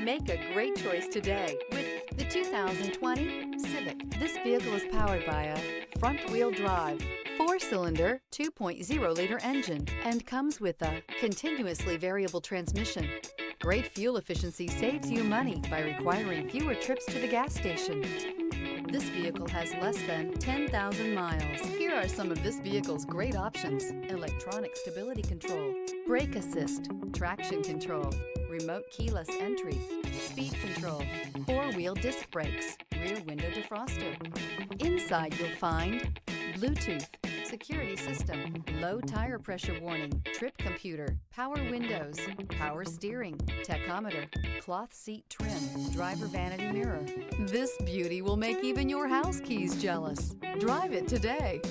Make a great choice today with the 2020 Civic. This vehicle is powered by a front-wheel drive, 4-cylinder, 2.0-liter engine, and comes with a continuously variable transmission. Great fuel efficiency saves you money by requiring fewer trips to the gas station. This vehicle has less than 10,000 miles. Here are some of this vehicle's great options: electronic stability control, brake assist, traction control, remote keyless entry, speed control, 4-wheel disc brakes, rear window defroster. Inside you'll find Bluetooth, security system, low tire pressure warning, trip computer, power windows, power steering, tachometer, cloth seat trim, driver vanity mirror. This beauty will make even your house keys jealous. Drive it today.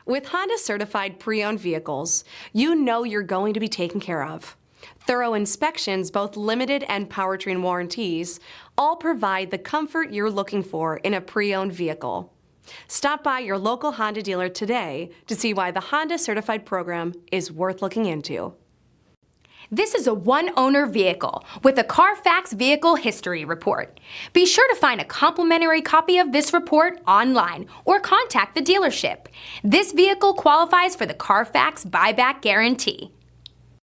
With Honda Certified Pre-Owned Vehicles, you know you're going to be taken care of. Thorough inspections, both limited and powertrain warranties, all provide the comfort you're looking for in a pre-owned vehicle. Stop by your local Honda dealer today to see why the Honda Certified program is worth looking into. This is a one-owner vehicle with a CARFAX Vehicle History Report. Be sure to find a complimentary copy of this report online or contact the dealership. This vehicle qualifies for the CARFAX Buyback Guarantee.